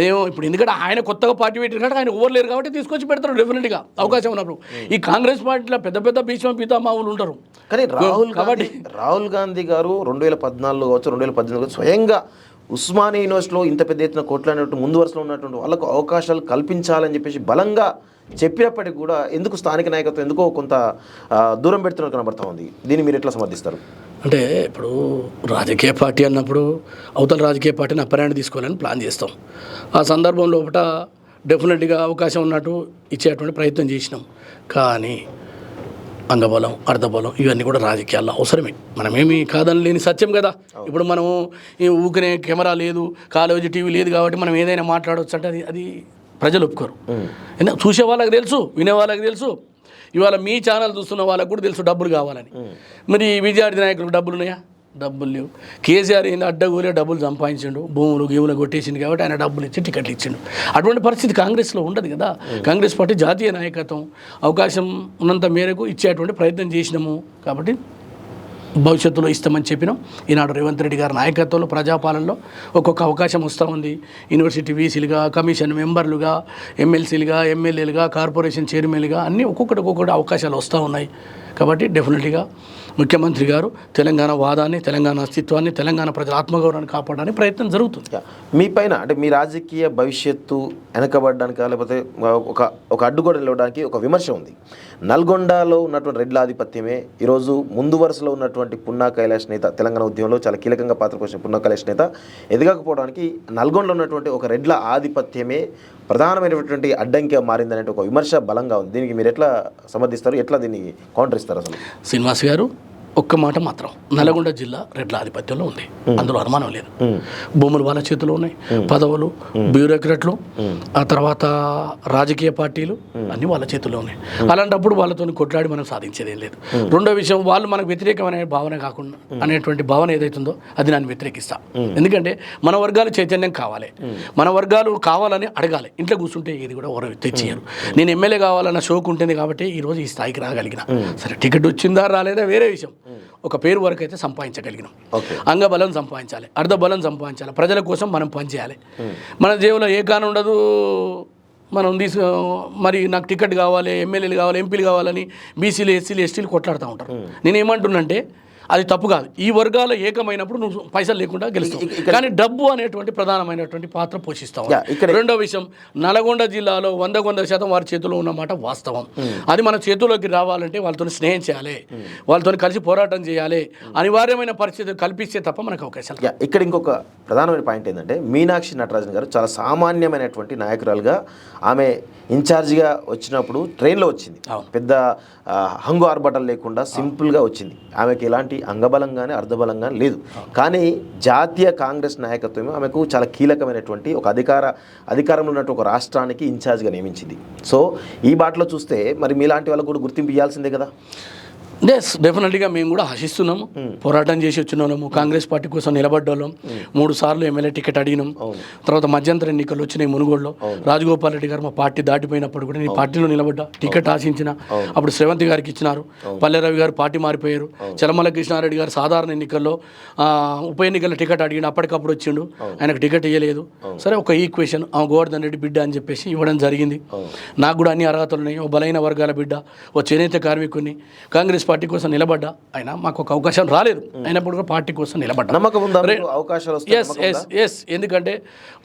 ఏమో ఇప్పుడు ఎందుకంటే ఆయన కొత్తగా పార్టీ పెట్టారు కాబట్టి ఆయన ఓవర్ లేరు కాబట్టి తీసుకొచ్చి పెడతారు డెఫినెట్గా అవకాశం ఉన్నప్పుడు. ఈ కాంగ్రెస్ పార్టీలో పెద్ద భీష్మ పితామహులు ఉంటారు. కానీ రాహుల్ గాంధీ గారు 2014 కావచ్చు, 2018 కావచ్చు స్వయంగా ఉస్మానియా యూనివర్సిటీలో ఇంత పెద్ద ఎత్తున కొట్లాడినట్టు ముందు వరుసలో ఉన్నటువంటి వాళ్ళకు అవకాశాలు కల్పించాలని చెప్పేసి బలంగా చెప్పినప్పటికీ కూడా ఎందుకు స్థానిక నాయకత్వం ఎందుకో కొంత దూరం పెడుతున్నట్టు కనబడతా ఉంది. దీన్ని మీరు ఎట్లా సమర్థిస్తారు? అంటే ఇప్పుడు రాజకీయ పార్టీ అన్నప్పుడు అవతల రాజకీయ పార్టీని అప్పరాన్ని తీసుకోవాలని ప్లాన్ చేస్తాం. ఆ సందర్భంలో ఒకట డెఫినెట్గా అవకాశం ఉన్నట్టు ఇచ్చేటువంటి ప్రయత్నం చేసినాం. కానీ అంగబలం, అర్ధబలం ఇవన్నీ కూడా రాజకీయాల్లో అవసరమే, మనమేమి కాదని లేని సత్యం కదా. ఇప్పుడు మనము ఈ ఊకనే కెమెరా లేదు, కాలేజీ టీవీ లేదు కాబట్టి మనం ఏదైనా మాట్లాడవచ్చు అంటే అది ప్రజలు ఒప్పుకోరు. చూసే వాళ్ళకి తెలుసు, వినే వాళ్ళకి తెలుసు. ఇవాళ మీ ఛానల్ చూస్తున్న వాళ్ళకి కూడా తెలుసు డబ్బులు కావాలని. మరి విద్యార్థి నాయకులకు డబ్బులు ఉన్నాయా? డబ్బులు లేవు. కేసీఆర్ ఏంది అడ్డగోలే డబ్బులు సంపాదించిండు, భూములు కొట్టేసిండు కాబట్టి ఆయన డబ్బులు ఇచ్చి టికెట్లు ఇచ్చిండు. అటువంటి పరిస్థితి కాంగ్రెస్లో ఉండదు కదా. కాంగ్రెస్ పార్టీ జాతీయ నాయకత్వం అవకాశం ఉన్నంత మేరకు ఇచ్చేటువంటి ప్రయత్నం చేసినాము కాబట్టి భవిష్యత్తులో ఇస్తామని చెప్పినాం. ఈనాడు రేవంత్ రెడ్డి గారి నాయకత్వంలో ప్రజాపాలనలో ఒక్కొక్క అవకాశం వస్తూ ఉంది. యూనివర్సిటీ వీసీలుగా, కమిషన్ మెంబర్లుగా, ఎమ్మెల్సీలుగా, ఎమ్మెల్యేలుగా, కార్పొరేషన్ చైర్మన్లుగా అన్నీ ఒక్కొక్కటి అవకాశాలు వస్తూ ఉన్నాయి. కాబట్టి డెఫినెట్గా ముఖ్యమంత్రి గారు తెలంగాణ వాదాన్ని, తెలంగాణ అస్తిత్వాన్ని, తెలంగాణ ప్రజల ఆత్మగౌరవాన్ని కాపాడడానికి ప్రయత్నం జరుగుతుంది. మీ పైన అంటే మీ రాజకీయ భవిష్యత్తు వెనకబడడానికి లేకపోతే ఒక అడ్డుగోడ నిలవడానికి ఒక విమర్శ ఉంది. నల్గొండలో ఉన్నటువంటి రెడ్ల ఆధిపత్యమే ఈరోజు ముందు వరుసలో ఉన్నటువంటి పున్నా కైలాష్ నేత, తెలంగాణ ఉద్యమంలో చాలా కీలకంగా పాత్ర పోషించిన పున్నా కైలాష్ నేత ఎదగకపోవడానికి నల్గొండలో ఉన్నటువంటి ఒక రెడ్ల ఆధిపత్యమే ప్రధానమైనటువంటి అడ్డంకిగా మారిందనే ఒక విమర్శ బలంగా ఉంది. దీనికి మీరు ఎట్లా సమర్థిస్తారు, ఎట్లా దీన్ని కౌంటర్ ఇస్తారు? అసలు శ్రీనివాస్ గారు ఒక్క మాట మాత్రం, నల్గొండ జిల్లా రెడ్ల ఆధిపత్యంలో ఉంది, అందులో అనుమానం లేదు. భూములు వాళ్ళ చేతిలో ఉన్నాయి, పదవులు, బ్యూరోక్రాట్లు, ఆ తర్వాత రాజకీయ పార్టీలు అన్నీ వాళ్ళ చేతిలో ఉన్నాయి. అలాంటప్పుడు వాళ్ళతో కొట్లాడి మనం సాధించేది ఏం లేదు. రెండో విషయం, వాళ్ళు మనకు వ్యతిరేకమైన భావన కాకుండా అనేటువంటి భావన ఏదైతుందో అది నన్ను వ్యతిరేకిస్తా. ఎందుకంటే మన వర్గాలు చైతన్యం కావాలి, మన వర్గాలు కావాలని అడగాలి. ఇంట్లో కూర్చుంటే ఇది కూడా ఎవరు తెచ్చియ్యరు. నేను ఎమ్మెల్యే కావాలన్న షోకు ఉంటుంది కాబట్టి ఈరోజు ఈ స్థాయికి రాగలిగిన. సరే, టికెట్ వచ్చిందా రాలేదా వేరే విషయం, ఒక పేరు వరకు అయితే సంపాదించగలిగినాం. అంగబలం సంపాదించాలి, అర్ధబలం సంపాదించాలి, ప్రజల కోసం మనం పనిచేయాలి. మన జేబులో ఏ కాను ఉండదు. మనం మరి నాకు టికెట్ కావాలి, ఎమ్మెల్యేలు కావాలి, ఎంపీలు కావాలని బీసీలు, ఎస్సీలు, ఎస్టీలు కొట్లాడుతూ ఉంటారు. నేను ఏమంటున్నంటే అది తప్పు కాదు. ఈ వర్గాలు ఏకమైనప్పుడు నువ్వు పైసలు లేకుండా గెలుస్తావు, కానీ డబ్బు అనేటువంటి ప్రధానమైనటువంటి పాత్ర పోషిస్తావు. రెండో విషయం, నల్గొండ జిల్లాలో 100% వారి చేతిలో ఉన్నమాట వాస్తవం. అది మన చేతుల్లోకి రావాలంటే వాళ్ళతో స్నేహం చేయాలి, వాళ్ళతో కలిసి పోరాటం చేయాలి, అనివార్యమైన పరిస్థితులు కల్పిస్తే తప్ప మనకు అవకాశాలు. ఇక్కడ ఇంకొక ప్రధానమైన పాయింట్ ఏంటంటే, మీనాక్షి నటరాజన్ గారు చాలా సామాన్యమైనటువంటి నాయకురాలుగా ఆమె ఇన్ఛార్జిగా వచ్చినప్పుడు ట్రైన్లో వచ్చింది. పెద్ద హంగు ఆర్భటం లేకుండా సింపుల్గా వచ్చింది. ఆమెకి ఎలాంటి అంగబలం కానీ అర్ధబలం కానీ లేదు. కానీ జాతీయ కాంగ్రెస్ నాయకత్వం ఆమెకు చాలా కీలకమైనటువంటి ఒక అధికారంలో ఉన్నట్టు ఒక రాష్ట్రానికి ఇన్ఛార్జ్గా నియమించింది. సో ఈ బాటలో చూస్తే మరి మీలాంటి వాళ్ళకు కూడా గుర్తింపు ఇవ్వాల్సిందే కదా. ఎస్, డెఫినెట్గా మేము కూడా ఆశిస్తున్నాము. పోరాటం చేసి వచ్చినాము, కాంగ్రెస్ పార్టీ కోసం నిలబడ్డాం. 3 సార్లు ఎమ్మెల్యే టికెట్ అడిగినాం. తర్వాత మధ్యంతర ఎన్నికలు వచ్చినాయి మునుగోడులో. రాజగోపాల్ రెడ్డి గారు మా పార్టీ దాటిపోయినప్పుడు కూడా నేను పార్టీలో నిలబడ్డా, టికెట్ ఆశించిన. అప్పుడు శ్రవంతి గారికి ఇచ్చినారు, పల్లెరవి గారు పార్టీ మారిపోయారు. చలమల కృష్ణారెడ్డి గారు సాధారణ ఎన్నికల్లో ఉప ఎన్నికల్లో టికెట్ అడిగిన, అప్పటికప్పుడు వచ్చిండు, ఆయనకు టికెట్ ఇవ్వలేదు. సరే, ఒక ఈక్వేషన్, గోవర్ధన్ రెడ్డి బిడ్డ అని చెప్పేసి ఇవ్వడం జరిగింది. నాకు కూడా అన్ని అర్హతలు ఉన్నాయి, ఓ బలైన వర్గాల బిడ్డ, ఓ చేనేత కార్మికుని, కాంగ్రెస్ పార్టీ కోసం నిలబడ్డా. అయినా మాకు ఒక అవకాశం రాలేదు, అయినప్పుడు కూడా పార్టీ కోసం నిలబడ్డా. ఎస్, ఎందుకంటే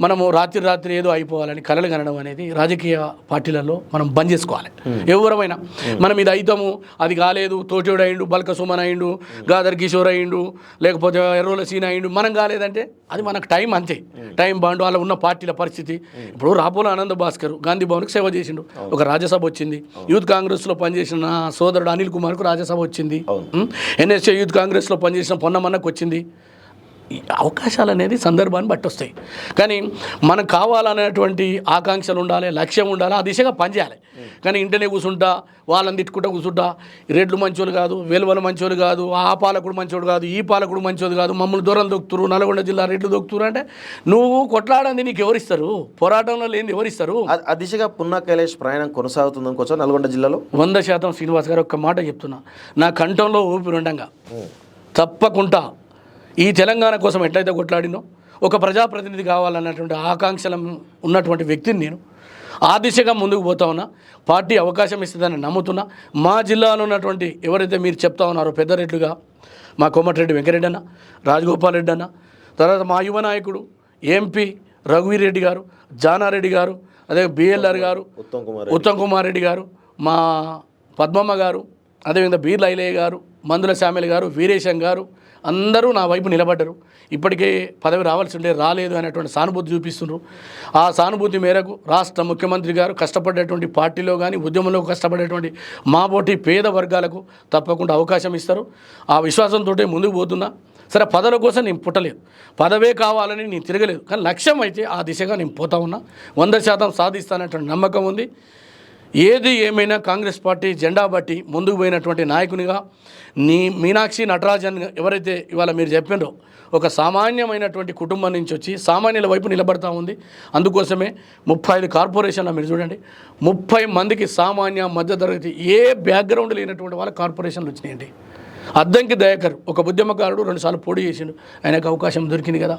మనము రాత్రి ఏదో అయిపోవాలని కలలు కనడం అనేది రాజకీయ పార్టీలలో మనం బంద్ చేసుకోవాలి. ఎవరమైనా మనం ఇది అయితాము, అది కాలేదు, తోటోడు అయిండు, బల్క సుమన్ అయిండు, గాదర్ కిషోర్ అయిండు, లేకపోతే ఎర్రోల సీన్ అయిండు, మనం కాలేదంటే అది మనకు టైం, అంతే టైం బాండు. అలా ఉన్న పార్టీల పరిస్థితి. ఇప్పుడు రాపోల ఆనంద్ భాస్కర్ గాంధీ భవన్కి సేవ చేసిండు, ఒక రాజ్యసభ వచ్చింది. యూత్ కాంగ్రెస్లో పనిచేసిన సోదరుడు అనిల్ కుమార్కు రాజ్యసభ వచ్చింది. ఎన్ఎస్ఏ యూత్ కాంగ్రెస్లో పనిచేసిన పొన్నమన్నకు వచ్చింది. అవకాశాలు అనేది సందర్భాన్ని బట్టి వస్తాయి. కానీ మనకు కావాలనేటువంటి ఆకాంక్షలు ఉండాలి, లక్ష్యం ఉండాలి, ఆ దిశగా పనిచేయాలి. కానీ ఇంటనే కూర్చుంటా, వాళ్ళని తిట్టుకుంటా కూర్చుంటా, రెడ్లు మంచోళ్ళు కాదు, వెలువల మంచోళ్ళు కాదు, ఆ పాలకుడు మంచోడు కాదు, ఈ పాలకుడు మంచోడు కాదు, మమ్మల్ని దూరం దొక్కుతురు, నల్గొండ జిల్లా రెడ్లు దొక్కుతురు అంటే నువ్వు కొట్లాడంది నీకు ఎవరిస్తారు? పోరాటంలో లేని ఎవరిస్తారు? ఆ దిశగా పున్నా కైలాష్ ప్రయాణం కొనసాగుతుంది అనుకోవచ్చు నల్గొండ జిల్లాలో. 100% శ్రీనివాస్ గారు ఒక్క మాట చెప్తున్నా, నా కంఠంలో ఊపిరి ఉండగా తప్పకుండా ఈ తెలంగాణ కోసం ఎట్లయితే కొట్లాడినో, ఒక ప్రజాప్రతినిధి కావాలన్నటువంటి ఆకాంక్షలు ఉన్నటువంటి వ్యక్తిని నేను. ఆ దిశగా ముందుకు పోతా ఉన్నా. పార్టీ అవకాశం ఇస్తుందని నమ్ముతున్నా. మా జిల్లాలో ఉన్నటువంటి ఎవరైతే మీరు చెప్తా ఉన్నారో పెద్ద రెడ్లుగా, మా కోమటిరెడ్డి వెంకరెడ్డి అన్న, రాజగోపాల్ రెడ్డి అన్న, తర్వాత మా యువ నాయకుడు ఎంపీ రఘువీర్ రెడ్డి గారు, జానారెడ్డి గారు, అదే బిఎల్ఆర్ గారు, ఉత్తమ్ కుమార్ రెడ్డి గారు, మా పద్మమ్మ గారు, అదేవిధంగా బీర్ల ఐలయ్య గారు, మందుల శామ్యుల్ గారు, వీరేశం గారు, అందరూ నా వైపు నిలబడ్డారు. ఇప్పటికే పదవి రావాల్సి ఉండే రాలేదు అనేటువంటి సానుభూతి చూపిస్తున్నారు. ఆ సానుభూతి మేరకు రాష్ట్ర ముఖ్యమంత్రి గారు కష్టపడేటువంటి పార్టీలో కానీ ఉద్యమంలో కష్టపడేటువంటి మా పోటీ పేద వర్గాలకు తప్పకుండా అవకాశం ఇస్తారు. ఆ విశ్వాసంతో ముందుకు పోతున్నా. సరే, పదవుల కోసం నేను పుట్టలేదు, పదవే కావాలని నేను తిరగలేదు, కానీ లక్ష్యం అయితే ఆ దిశగా నేను పోతా ఉన్నా. 100% సాధిస్తానటువంటి నమ్మకం ఉంది. ఏది ఏమైనా కాంగ్రెస్ పార్టీ జెండా బట్టి ముందుకు పోయినటువంటి నాయకునిగా మీనాక్షి నటరాజన్ ఎవరైతే ఇవాళ మీరు చెప్పినో ఒక సామాన్యమైనటువంటి కుటుంబం నుంచి వచ్చి సామాన్యుల వైపు నిలబడతా ఉంది. అందుకోసమే 35 కార్పొరేషన్లు మీరు చూడండి, 30 మందికి సామాన్య మధ్యతరగతి ఏ బ్యాక్గ్రౌండ్ లేనటువంటి వాళ్ళ కార్పొరేషన్లు వచ్చినాయండి. అద్దంకి దయాకర్ ఒక ఉద్యమకారుడు 2 సార్లు పోటీ చేసిండు, ఆయనకు అవకాశం దొరికింది కదా.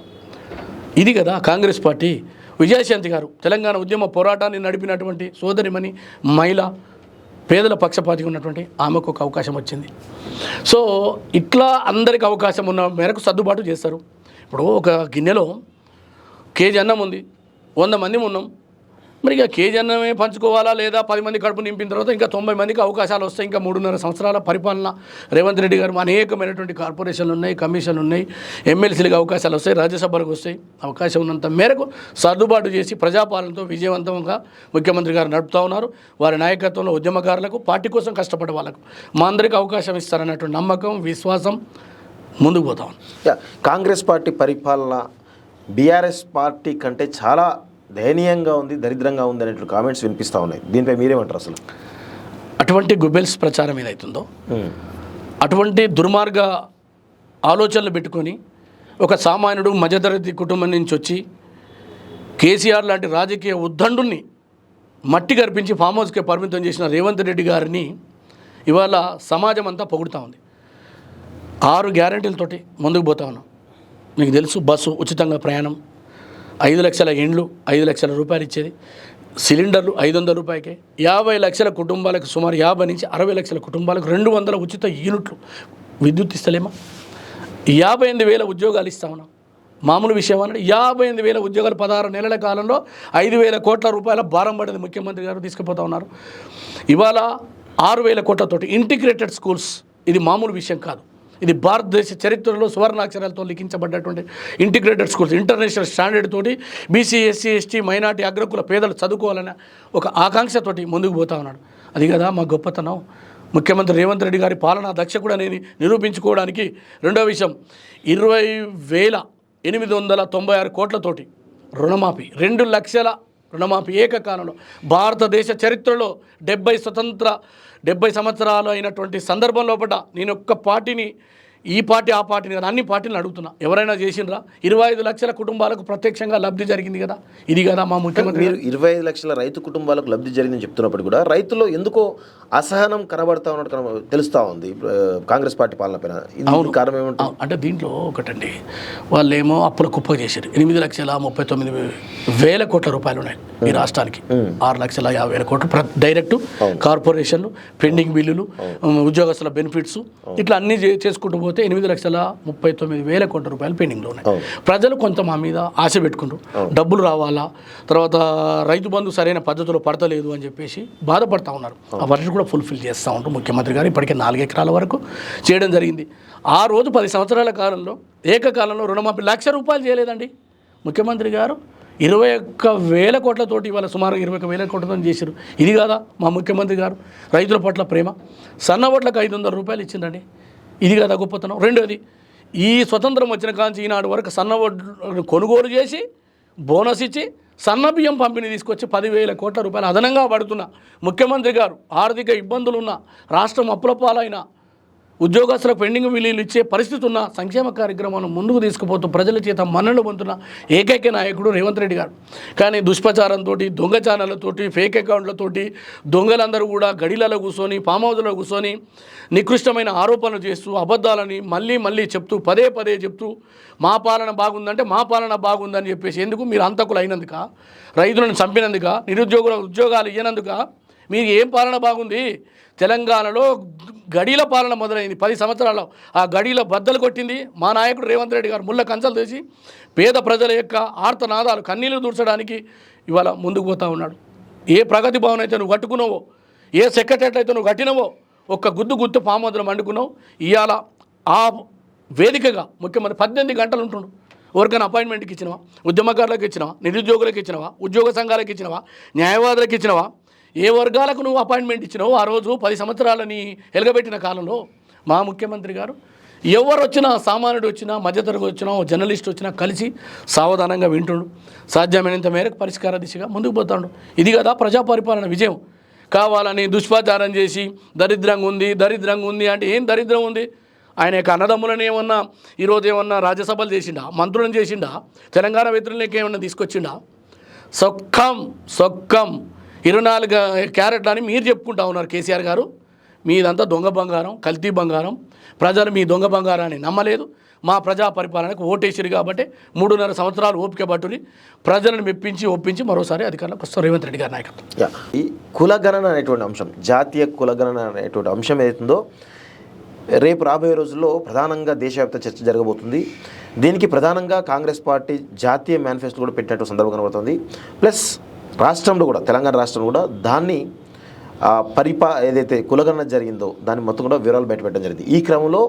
ఇది కదా కాంగ్రెస్ పార్టీ. విజయశాంతి గారు తెలంగాణ ఉద్యమ పోరాటాన్ని నడిపినటువంటి సోదరిమణి మహిళ, పేదల పక్షపాతిగా ఉన్నటువంటి ఆమెకు ఒక అవకాశం వచ్చింది. సో ఇట్లా అందరికి అవకాశం ఉన్న మేరకు సర్దుబాటు చేస్తారు. ఇప్పుడు ఒక గిన్నెలో కేజీ అన్నం ఉంది, 100 మంది ఉన్నాం, మరి ఇక కేజీ అన్నమే పంచుకోవాలా లేదా 10 మంది కడుపు నింపిన తర్వాత ఇంకా 90 మందికి అవకాశాలు వస్తాయి. ఇంకా 3.5 సంవత్సరాల పరిపాలన రేవంత్ రెడ్డి గారు అనేకమైనటువంటి కార్పొరేషన్లు ఉన్నాయి, కమిషన్లు ఉన్నాయి, ఎమ్మెల్సీలకు అవకాశాలు వస్తాయి, రాజ్యసభలకు వస్తాయి. అవకాశం ఉన్నంత మేరకు సర్దుబాటు చేసి ప్రజాపాలనతో విజయవంతంగా ముఖ్యమంత్రి గారు నడుపుతూ ఉన్నారు. వారి నాయకత్వంలో ఉద్యమకారులకు, పార్టీ కోసం కష్టపడే వాళ్ళకు మా అందరికీ అవకాశం ఇస్తారన్నటువంటి నమ్మకం, విశ్వాసం ముందుకు పోతా ఉంది. కాంగ్రెస్ పార్టీ పరిపాలన బీఆర్ఎస్ పార్టీ కంటే చాలా దయనీయంగా ఉంది, దరిద్రంగా ఉంది అనేటువంటి కామెంట్స్ వినిపిస్తూ ఉన్నాయి. దీనిపై మీరేమంటారు? అసలు అటువంటి గుబెల్స్ ప్రచారం ఏదైతుందో అటువంటి దుర్మార్గ ఆలోచనలు పెట్టుకొని ఒక సామాన్యుడు మధ్యతరగతి కుటుంబం నుంచి వచ్చి కేసీఆర్ లాంటి రాజకీయ ఉద్దండుల్ని మట్టి గర్పించి ఫామ్ హౌస్కే పరిమితం చేసిన రేవంత్ రెడ్డి గారిని ఇవాళ సమాజం అంతా పొగుడుతూ ఉంది. 6 గ్యారెంటీలతోటి ముందుకు పోతా ఉన్నాం. మీకు తెలుసు, బస్సు ఉచితంగా ప్రయాణం, 5 లక్షల ఇండ్లు, 5 లక్షల రూపాయలు ఇచ్చేది, సిలిండర్లు 500 రూపాయకే, 50 లక్షల కుటుంబాలకు, సుమారు 50 నుంచి 60 లక్షల కుటుంబాలకు 200 ఉచిత యూనిట్లు విద్యుత్ ఇస్తలేమా? 58,000 ఉద్యోగాలు ఇస్తా ఉన్నాం. మామూలు విషయం అన్నాడు. 58,000 ఉద్యోగాలు 16 నెలల కాలంలో 5,000 కోట్ల రూపాయల భారం పడింది ముఖ్యమంత్రి గారు తీసుకుపోతా ఉన్నారు. ఇవాళ 6,000 కోట్లతోటి ఇంటిగ్రేటెడ్ స్కూల్స్, ఇది మామూలు విషయం కాదు. ఇది భారతదేశ చరిత్రలో సువర్ణాక్షరాలతో లిఖించబడ్డటువంటి ఇంటిగ్రేటెడ్ స్కూల్స్, ఇంటర్నేషనల్ స్టాండర్డ్ తోటి బీసీ, ఎస్సీ, ఎస్టీ, మైనార్టీ, అగ్రకుల పేదలు చదువుకోవాలనే ఒక ఆకాంక్షతోటి ముందుకు పోతా ఉన్నాడు. అది కదా మా గొప్పతనం. ముఖ్యమంత్రి రేవంత్ రెడ్డి గారి పాలనా దక్షకుడు అనేది నిరూపించుకోవడానికి రెండో విషయం, 20,896 కోట్లతోటి రుణమాఫీ, 2 లక్షల రుణమాఫీ ఏకకాలంలో. భారతదేశ చరిత్రలో 70 సంవత్సరాలు అయినటువంటి సందర్భంలో పడ్డ నేను ఒక్క పార్టీని, ఈ పార్టీ ఆ పార్టీని కదా, అన్ని పార్టీలను అడుగుతున్నా, ఎవరైనా చేసిండ్రా? 25 లక్షల కుటుంబాలకు ప్రత్యక్షంగా లబ్ధి జరిగింది కదా. ఇది కదా మా ముఖ్యమంత్రి. మీరు 25 లక్షల రైతు కుటుంబాలకు లబ్ధి జరిగిందని చెప్తున్నప్పుడు కూడా రైతుల్లో ఎందుకో అసహనం కనబడతా ఉన్నట్టు తెలుస్తూ ఉంది కాంగ్రెస్ పార్టీ పాలన పైన. అవును, కారణం ఏమంటారు అంటే దీంట్లో ఒకటండి, వాళ్ళేమో అప్పుల కుప్ప చేశారు. 8,39,000 కోట్ల రూపాయలు ఉన్నాయి ఈ రాష్ట్రానికి. 6,50,000 కోట్లు డైరెక్ట్ కార్పొరేషన్లు, పెండింగ్ బిల్లులు, ఉద్యోగస్తుల బెనిఫిట్స్, ఇట్లా అన్నీ చేసుకుంటూ పోతే 8,39,000 కోట్ల రూపాయలు పెండింగ్లో ఉన్నాయి. ప్రజలు కొంత మా మీద ఆశ పెట్టుకుంటారు, డబ్బులు రావాలా, తర్వాత రైతు బంధు సరైన పద్ధతిలో పడతలేదు అని చెప్పేసి బాధపడతా ఉన్నారు. అవన్నీ కూడా ఫుల్ఫిల్ చేస్తూ ఉంటారు ముఖ్యమంత్రి గారు. ఇప్పటికే 4 ఎకరాల వరకు చేయడం జరిగింది. ఆ రోజు 10 సంవత్సరాల కాలంలో ఏకకాలంలో రుణమాఫీ 1,00,000 రూపాయలు చేయలేదండి ముఖ్యమంత్రి గారు. 21,000 కోట్లతోటి ఇవాళ సుమారు 21,000 కోట్లతో చేశారు. ఇది కాదా మా ముఖ్యమంత్రి గారు రైతుల పట్ల ప్రేమ? సన్నవడ్లకు 500 రూపాయలు ఇచ్చిందండి. ఇది కదా గొప్పతనం. రెండోది, ఈ స్వతంత్రం వచ్చిన కాంచి ఈనాడు వరకు సన్నవడ్లు కొనుగోలు చేసి బోనస్ ఇచ్చి సన్న బియ్యం పంపిణీ తీసుకొచ్చి 10,000 కోట్ల రూపాయలు అదనంగా పడుతున్న ముఖ్యమంత్రి గారు, ఆర్థిక ఇబ్బందులున్న రాష్ట్రం అప్పుల పాలైన, ఉద్యోగస్తులకు పెండింగ్ బిల్లులు ఇచ్చే పరిస్థితి ఉన్న, సంక్షేమ కార్యక్రమాలను ముందుకు తీసుకుపోతూ ప్రజల చేత మన్ననలు పొందుతున్న ఏకైక నాయకుడు రేవంత్ రెడ్డి గారు. కానీ దుష్ప్రచారంతో, దొంగ ఛానళ్లతోటి, ఫేక్ అకౌంట్లతోటి దొంగలందరూ కూడా గడిలలో కూర్చొని, ఫామ్ హౌస్లో కూర్చొని నికృష్టమైన ఆరోపణలు చేస్తూ, అబద్ధాలని మళ్ళీ చెప్తూ, పదే చెప్తూ, మా పాలన బాగుందంటే మా పాలన బాగుందని చెప్పేసి, ఎందుకు మీరు అంతకులు అయినందుక, రైతులను చంపినందుక, నిరుద్యోగులకు ఉద్యోగాలు ఇవ్వనందుక మీరు ఏం పాలన బాగుంది? తెలంగాణలో గడీల పాలన మొదలైంది 10 సంవత్సరాల్లో. ఆ గడీల బద్దలు కొట్టింది మా నాయకుడు రేవంత్ రెడ్డి గారు. ముళ్ళ కంచలు తీసి పేద ప్రజల యొక్క ఆర్తనాదాలు, కన్నీళ్లు దూర్చడానికి ఇవాళ ముందుకు పోతూ ఉన్నాడు. ఏ ప్రగతి భవన్ అయితే నువ్వు కట్టుకున్నావో, ఏ సెక్రటరీ అయితే నువ్వు కట్టినవో, ఒక్క గుర్తు ఫామ్ హౌస్లో మండుకున్నావు. ఇవాళ ఆ వేదికగా ముఖ్యమంత్రి 18 గంటలు ఉంటుండు. ఎవరికైనా అపాయింట్మెంట్కి ఇచ్చినవా? ఉద్యమకారులకు ఇచ్చినవా? నిరుద్యోగులకు ఇచ్చినవా? ఉద్యోగ సంఘాలకు ఇచ్చినవా? న్యాయవాదులకు ఇచ్చినవా? ఏ వర్గాలకు నువ్వు అపాయింట్మెంట్ ఇచ్చినావు? ఆ రోజు 10 సంవత్సరాలని ఎలగబెట్టిన కాలంలో మా ముఖ్యమంత్రి గారు ఎవరు వచ్చినా, సామాన్యుడు వచ్చినా, మధ్యతరగతి వచ్చినా, జర్నలిస్ట్ వచ్చినా కలిసి సావధానంగా వింటుండు. సాధ్యమైనంత మేరకు పరిష్కార దిశగా ముందుకు పోతాడు. ఇది కదా ప్రజా పరిపాలన విజయం. కావాలని దుష్ప్రచారం చేసి దరిద్రంగా ఉంది అంటే ఏం దరిద్రం ఉంది? ఆయన యొక్క అన్నదమ్ములను ఏమన్నా ఈరోజు ఏమన్నా రాజ్యసభలు చేసిండా? మంత్రులను చేసిండా? తెలంగాణ వ్యతిరేక ఏమన్నా తీసుకొచ్చిండా? సొక్కం 24 క్యారెట్లు అని మీరు చెప్పుకుంటా ఉన్నారు కేసీఆర్ గారు. మీదంతా దొంగ బంగారం, కల్తీ బంగారం, ప్రజలు మీ దొంగ బంగారాన్ని నమ్మలేదు, మా ప్రజా పరిపాలనకు ఓటేసిరు కాబట్టి 3.5 సంవత్సరాలు ఓపిక పట్టుని ప్రజలను ఒప్పించి మరోసారి అధికారంలోకి వస్తారు రేవంత్ రెడ్డి గారి నాయకత్వం. ఈ కులగణన అనేటువంటి అంశం, జాతీయ కులగణన అనేటువంటి అంశం ఏదైతుందో రేపు రాబోయే రోజుల్లో ప్రధానంగా దేశవ్యాప్త చర్చ జరగబోతుంది. దీనికి ప్రధానంగా కాంగ్రెస్ పార్టీ జాతీయ మేనిఫెస్టో కూడా పెట్టినట్టు సందర్భం కనబడుతుంది. ప్లస్ రాష్ట్రంలో కూడా, తెలంగాణ రాష్ట్రంలో కూడా దాన్ని ఏదైతే కులగణన జరిగిందో దాన్ని మొత్తం కూడా వివరాలు బయటపెట్టడం జరిగింది. ఈ క్రమంలో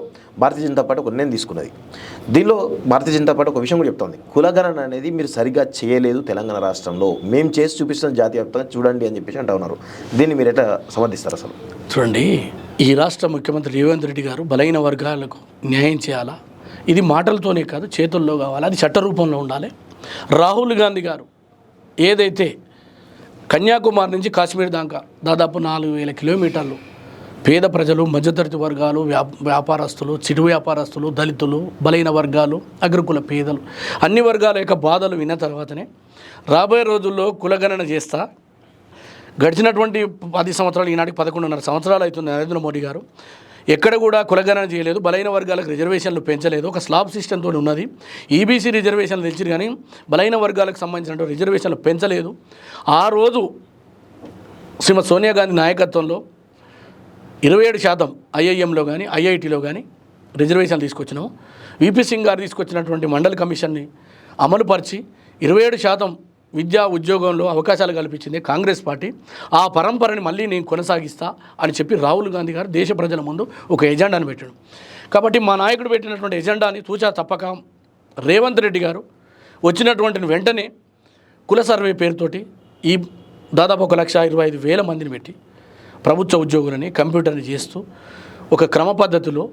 భారతీయ జనతా పార్టీ ఒక నిర్ణయం తీసుకున్నది. దీనిలో భారతీయ జనతా పార్టీ ఒక విషయం కూడా చెప్తోంది, కులగణన అనేది మీరు సరిగా చేయలేదు తెలంగాణ రాష్ట్రంలో, మేము చేసి చూపిస్తున్న జాతీయవ్యాప్తంగా చూడండి అని చెప్పేసి అంటూ ఉన్నారు. దీన్ని మీరు ఎట్లా సమర్థిస్తారు అసలు? చూడండి, ఈ రాష్ట్ర ముఖ్యమంత్రి రేవంత్ రెడ్డి గారు బలైన వర్గాలకు న్యాయం చేయాలా, ఇది మాటలతోనే కాదు చేతుల్లో కావాలి, అది చట్ట రూపంలో ఉండాలి. రాహుల్ గాంధీ గారు ఏదైతే కన్యాకుమారి నుంచి కాశ్మీర్ దాకా దాదాపు 4,000 కిలోమీటర్లు పేద ప్రజలు, మధ్యతరగతి వర్గాలు, వ్యాపారస్తులు, చిరు వ్యాపారస్తులు, దళితులు, బలైన వర్గాలు, అగ్రకుల పేదలు, అన్ని వర్గాల యొక్క బాధలు విన్న తర్వాతనే రాబోయే రోజుల్లో కులగణన చేస్తా. గడిచినటువంటి 10 సంవత్సరాలు, ఈనాటికి 11.5 సంవత్సరాలు అవుతుంది నరేంద్ర మోడీ గారు ఎక్కడ కూడా కులగణన చేయలేదు, బలైన వర్గాలకు రిజర్వేషన్లు పెంచలేదు, ఒక స్లాబ్ సిస్టంతో ఉన్నది. ఈబీసీ రిజర్వేషన్లు తెచ్చారు కానీ బలైన వర్గాలకు సంబంధించిన రిజర్వేషన్లు పెంచలేదు. ఆ రోజు శ్రీమతి సోనియా గాంధీ నాయకత్వంలో 27% ఐఐఎంలో కానీ ఐఐటీలో కానీ రిజర్వేషన్లు తీసుకొచ్చినాము. విపి సింగ్ గారు తీసుకొచ్చినటువంటి మండల్ కమిషన్ని అమలుపరిచి 27% విద్యా ఉద్యోగంలో అవకాశాలు కల్పించింది కాంగ్రెస్ పార్టీ. ఆ పరంపరని మళ్ళీ నేను కొనసాగిస్తా అని చెప్పి రాహుల్ గాంధీ గారు దేశ ప్రజల ముందు ఒక ఎజెండాను పెట్టాడు. కాబట్టి మా నాయకుడు పెట్టినటువంటి ఎజెండాని తూచా తప్పక రేవంత్ రెడ్డి గారు వచ్చినటువంటి వెంటనే కుల సర్వే పేరుతోటి ఈ దాదాపు 1,25,000 మందిని పెట్టి ప్రభుత్వ ఉద్యోగులని కంప్యూటర్ని చేస్తూ ఒక క్రమ పద్ధతిలో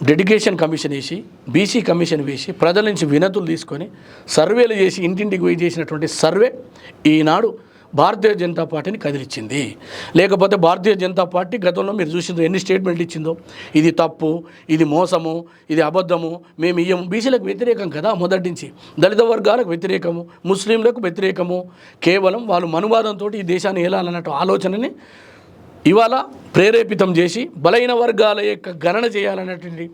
డెడికేషన్ కమిషన్ వేసి, బీసీ కమిషన్ వేసి, ప్రజల నుంచి వినతులు తీసుకొని సర్వేలు చేసి ఇంటింటికి పోయి చేసినటువంటి సర్వే ఈనాడు భారతీయ జనతా పార్టీని కదిలిచ్చింది. లేకపోతే భారతీయ జనతా పార్టీ గతంలో మీరు చూసిందో ఎన్ని స్టేట్మెంట్లు ఇచ్చిందో, ఇది తప్పు, ఇది మోసము, ఇది అబద్ధము, మేము ఇయ్యము. బీసీలకు వ్యతిరేకం కదా మొదటి నుంచి, దళిత వర్గాలకు వ్యతిరేకము, ముస్లింలకు వ్యతిరేకము, కేవలం వాళ్ళు మనువాదంతో ఈ దేశాన్ని ఏలాలన్నట్టు ఆలోచనని ఇవాళ ప్రేరేపితం చేసి బలైన వర్గాల యొక్క గణన చేయాలన్నటువంటి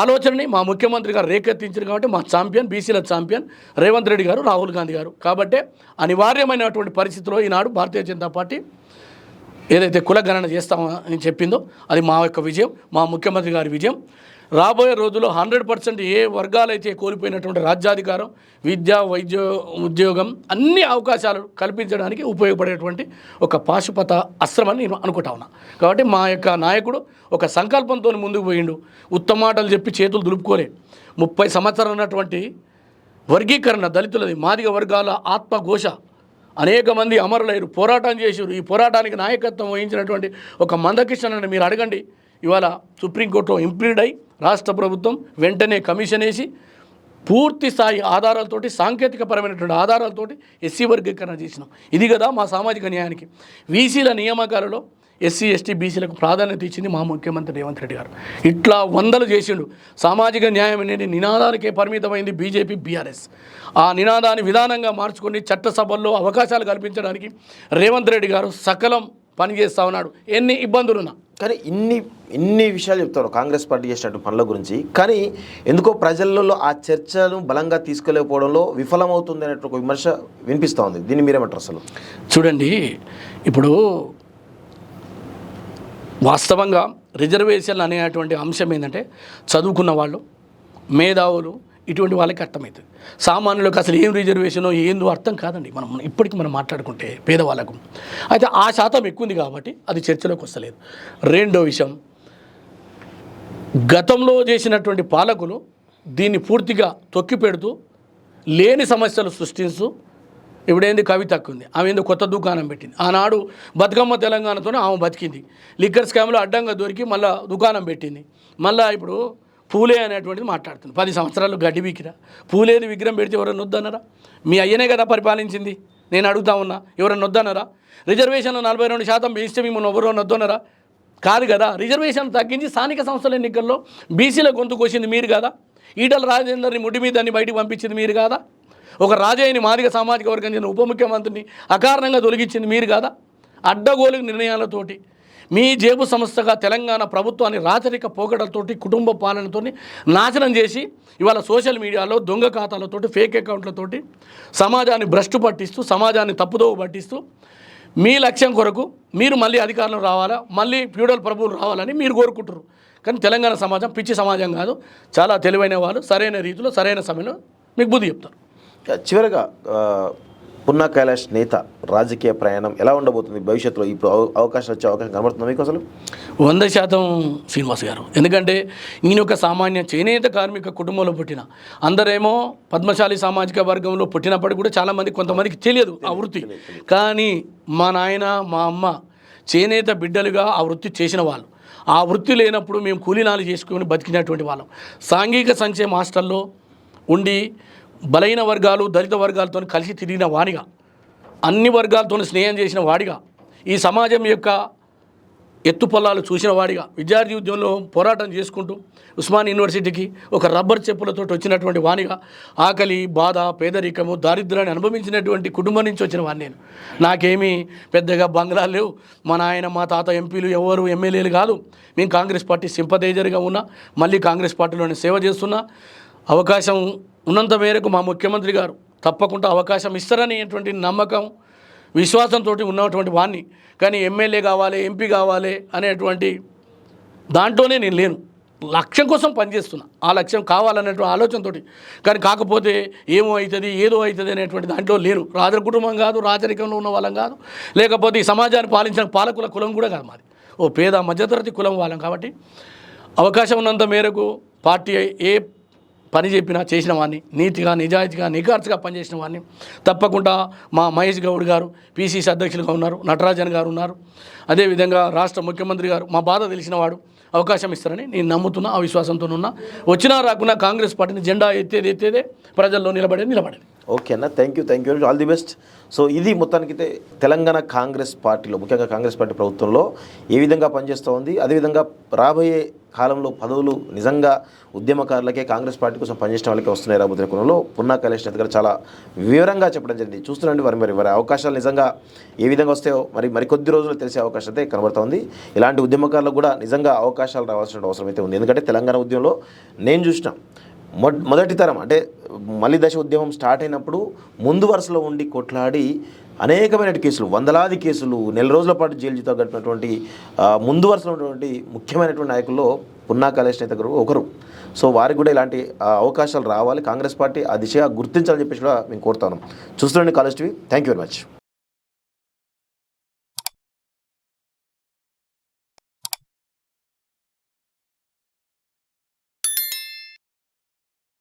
ఆలోచనని మా ముఖ్యమంత్రి గారు రేకెత్తించారు. కాబట్టి మా ఛాంపియన్, బీసీల ఛాంపియన్ రేవంత్ రెడ్డి గారు, రాహుల్ గాంధీ గారు. కాబట్టే అనివార్యమైనటువంటి పరిస్థితిలో ఈనాడు భారతీయ జనతా పార్టీ ఏదైతే కుల గణన చేస్తామని చెప్పిందో అది మా యొక్క విజయం, మా ముఖ్యమంత్రి గారి విజయం. రాబోయే రోజుల్లో 100% ఏ వర్గాలైతే కోల్పోయినటువంటి రాజ్యాధికారం, విద్య, వైద్య, ఉద్యోగం అన్ని అవకాశాలు కల్పించడానికి ఉపయోగపడేటువంటి ఒక పాశుపత అస్త్రమని నేను అనుకుంటా ఉన్నా. కాబట్టి మా యొక్క నాయకుడు ఒక సంకల్పంతో ముందుకు పోయిండు. ఉత్తమాటలు చెప్పి చేతులు దులుపుకోలే. 30 సంవత్సరాలు ఉన్నటువంటి వర్గీకరణ దళితులది, మాదిగ వర్గాల ఆత్మఘోష, అనేక మంది అమరులైరు, పోరాటం చేసారు. ఈ పోరాటానికి నాయకత్వం వహించినటువంటి ఒక మందకృష్ణని మీరు అడగండి. ఇవాళ సుప్రీంకోర్టులో ఇంప్లీడ్ అయి రాష్ట్ర ప్రభుత్వం వెంటనే కమిషన్ వేసి పూర్తి స్థాయి ఆధారాలతోటి, సాంకేతికపరమైనటువంటి ఆధారాలతోటి ఎస్సీ వర్గీకరణ చేసినాం. ఇది కదా మా సామాజిక న్యాయానికి. వీసీల నియామకాలలో ఎస్సీ, ఎస్టీ, బీసీలకు ప్రాధాన్యత ఇచ్చింది మా ముఖ్యమంత్రి రేవంత్ రెడ్డి గారు. ఇట్లా వందలు చేసిండు. సామాజిక న్యాయం అనేది నినాదానికే పరిమితమైంది బీజేపీ, బీఆర్ఎస్. ఆ నినాదాన్ని విధానంగా మార్చుకొని చట్టసభల్లో అవకాశాలు కల్పించడానికి రేవంత్ రెడ్డి గారు సకలం పనిచేస్తూ ఉన్నాడు. ఎన్ని ఇబ్బందులున్నా కానీ ఇన్ని విషయాలు చెప్తారు కాంగ్రెస్ పార్టీ చేసినట్టు పనుల గురించి. కానీ ఎందుకో ప్రజలలో ఆ చర్చను బలంగా తీసుకెళ్ళకపోవడంలో విఫలమవుతుంది అనే ఒక విమర్శ వినిపిస్తూ ఉంది. దీన్ని మీరేమంటారు అసలు? చూడండి, ఇప్పుడు వాస్తవంగా రిజర్వేషన్లు అనేటువంటి అంశం ఏంటంటే చదువుకున్న వాళ్ళు, మేధావులు, ఇటువంటి వాళ్ళకి అర్థమవుతుంది. సామాన్యులకు అసలు ఏం రిజర్వేషనో ఏందో అర్థం కాదండి. ఇప్పటికీ మనం మాట్లాడుకుంటే పేదవాళ్ళకు అయితే ఆ శాతం ఎక్కువ ఉంది కాబట్టి అది చర్చలోకి వస్తలేదు. రెండో విషయం, గతంలో చేసినటువంటి పాలకులు దీన్ని పూర్తిగా తొక్కిపెడుతూ లేని సమస్యలు సృష్టిస్తూ, ఇప్పుడేంది కవితకు ఉంది, ఆమె ఏందో కొత్త దుకాణం పెట్టింది. ఆనాడు బతుకమ్మ తెలంగాణతోనే ఆమె బతికింది. లిక్కర్ స్కామ్లో అడ్డంగా దొరికి మళ్ళీ దుకాణం పెట్టింది. మళ్ళీ ఇప్పుడు పూలే అనేటువంటిది మాట్లాడుతుంది. 10 సంవత్సరాలు గడ్డి వికిరా, పూలేది విగ్రహం పెడితే ఎవరన్నా వద్దన్నారా? మీ అయ్యనే కదా పరిపాలించింది. నేను అడుగుతా ఉన్నా, ఎవరన్నా వద్దన్నారా? రిజర్వేషన్లు 42% పెంచితే మిమ్మల్ని ఎవరన్నా వద్దన్నారా? కాదు కదా. రిజర్వేషన్ తగ్గించి స్థానిక సంస్థల ఎన్నికల్లో బీసీల గొంతు కోసింది మీరు కదా. ఈటల రాజేందర్ని ముడి మీద దాన్ని బయటికి పంపించింది మీరు కాదా. ఒక రాజయ్యని మాదిగ సామాజిక వర్గం చెందిన ఉప ముఖ్యమంత్రిని అకారణంగా తొలగించింది మీరు కాదా. అడ్డగోలు నిర్ణయాలతోటి మీ జేబు సంస్థగా తెలంగాణ ప్రభుత్వాన్ని రాచరిక పోకడలతోటి కుటుంబ పాలనతో నాశనం చేసి ఇవాళ సోషల్ మీడియాలో దొంగ ఖాతాలతోటి ఫేక్ అకౌంట్లతోటి సమాజాన్ని భ్రష్టు పట్టిస్తూ సమాజాన్ని తప్పుదోవ పట్టిస్తూ మీ లక్ష్యం కొరకు మీరు మళ్ళీ అధికారంలో రావాలా, మళ్ళీ ఫ్యూడల్ ప్రభువులు రావాలని మీరు కోరుకుంటారు. కానీ తెలంగాణ సమాజం పిచ్చి సమాజం కాదు, చాలా తెలివైన వాళ్ళు సరైన రీతిలో సరైన సమయంలో మీకు బుద్ధి చెప్తారు. చివరగా పున్నా కైలాష్ నేత రాజకీయ ప్రయాణం ఎలా ఉండబోతుంది భవిష్యత్తులో? ఇప్పుడు అవకాశం వచ్చే అవకాశం కనబడుతుంది మీకు అసలు? 100% శ్రీనివాస్ గారు. ఎందుకంటే ఈయన ఒక సామాన్య చేనేత కార్మిక కుటుంబంలో పుట్టిన, అందరేమో పద్మశాలి సామాజిక వర్గంలో పుట్టినప్పటికీ కూడా చాలామంది కొంతమందికి తెలియదు ఆ వృత్తి. కానీ మా నాయన మా అమ్మ చేనేత బిడ్డలుగా ఆ వృత్తి చేసిన వాళ్ళు. ఆ వృత్తి లేనప్పుడు మేము కూలీనాలు చేసుకుని బతికినటువంటి వాళ్ళం. సాంఘిక సంక్షేమ హాస్టల్లో ఉండి బలైన వర్గాలు దళిత వర్గాలతో కలిసి తిరిగిన వాడిగా, అన్ని వర్గాలతో స్నేహం చేసిన వాడిగా, ఈ సమాజం యొక్క ఎత్తుపల్లాలు చూసిన వాడిగా, విద్యార్థి ఉద్యమంలో పోరాటం చేసుకుంటూ ఉస్మాన్ యూనివర్సిటీకి ఒక రబ్బర్ చెప్పులతో వచ్చినటువంటి వాడిగా, ఆకలి బాధ పేదరికము దారిద్ర్యాన్ని అనుభవించినటువంటి కుటుంబం నుంచి వచ్చిన వాడిని నేను. నాకేమీ పెద్దగా బంగ్లాలు లేవు, మా నాయన మా తాత ఎంపీలు ఎవరు ఎమ్మెల్యేలు కాదు. మేము కాంగ్రెస్ పార్టీ సింపథైజర్గా ఉన్నా, మళ్ళీ కాంగ్రెస్ పార్టీలోనే సేవ చేస్తున్నా. అవకాశం ఉన్నంత మేరకు మా ముఖ్యమంత్రి గారు తప్పకుండా అవకాశం ఇస్తారనేటువంటి నమ్మకం విశ్వాసంతో ఉన్నటువంటి వాడిని. కానీ ఎమ్మెల్యే కావాలి ఎంపీ కావాలి అనేటువంటి దాంట్లోనే నేను లేను. లక్ష్యం కోసం పనిచేస్తున్నా, ఆ లక్ష్యం కావాలనేటువంటి ఆలోచనతో. కానీ కాకపోతే ఏమో అవుతుంది ఏదో అవుతుంది అనేటువంటి దాంట్లో లేను. రాజ కుటుంబం కాదు, రాజరికంలో ఉన్న వాళ్ళం కాదు, లేకపోతే ఈ సమాజాన్ని పాలించిన పాలకుల కులం కూడా కాదు మాది. ఓ పేద మధ్యతరగతి కులం వాళ్ళం. కాబట్టి అవకాశం ఉన్నంత మేరకు పార్టీ ఏ పని చెప్పినా చేసిన వాడిని, నీతిగా నిజాయితీగా నిఖార్చుగా పనిచేసిన వాడిని. తప్పకుండా మా మహేష్ గౌడ్ గారు పిసిసి అధ్యక్షులుగా ఉన్నారు, నటరాజన్ గారు ఉన్నారు, అదేవిధంగా రాష్ట్ర ముఖ్యమంత్రి గారు మా బాధ తెలిసిన వాడు, అవకాశం ఇస్తారని నేను నమ్ముతున్నా, ఆ విశ్వాసంతో ఉన్నా. వచ్చినా రాకున్నా కాంగ్రెస్ పార్టీని జెండా ఎత్తేదే ప్రజల్లో నిలబడేది. ఓకే అన్న, thank you, all the best. So ఇది మొత్తానికైతే తెలంగాణ కాంగ్రెస్ పార్టీలో, ముఖ్యంగా కాంగ్రెస్ పార్టీ ప్రభుత్వంలో ఏ విధంగా పనిచేస్తూ ఉంది, అదేవిధంగా రాబోయే కాలంలో పదవులు నిజంగా ఉద్యమకారులకే కాంగ్రెస్ పార్టీ కోసం పనిచేసిన వాళ్ళకే వస్తున్నాయి రాబోతున్న కోణంలో పున్నా కైలాష్ నేత గారు చాలా వివరంగా చెప్పడం జరిగింది. చూస్తున్నాండి వారి అవకాశాలు నిజంగా ఏ విధంగా వస్తాయో మరికొద్ది రోజులు తెలిసే అవకాశం అయితే కనబడుతూ ఉంది. ఇలాంటి ఉద్యమకారులకు కూడా నిజంగా అవకాశాలు రావాల్సిన అవసరం అయితే ఉంది. ఎందుకంటే తెలంగాణ ఉద్యమంలో నేను చూసిన మొదటి తరం అంటే మళ్ళీ దశ ఉద్యమం స్టార్ట్ అయినప్పుడు ముందు వరుసలో ఉండి కొట్లాడి అనేకమైన కేసులు, వందలాది కేసులు, నెల రోజుల పాటు జైలు జీవితం గడిపినటువంటి ముందు వరుసలో ఉన్నటువంటి ముఖ్యమైనటువంటి నాయకుల్లో పున్నా కైలాష్ నేత గారు ఒకరు. సో వారికి కూడా ఇలాంటి అవకాశాలు రావాలి, కాంగ్రెస్ పార్టీ ఆ దిశగా గుర్తించాలని చెప్పేసి కూడా మేము కోరుతాను. చూస్తున్నాండి college TV. Thank you very much.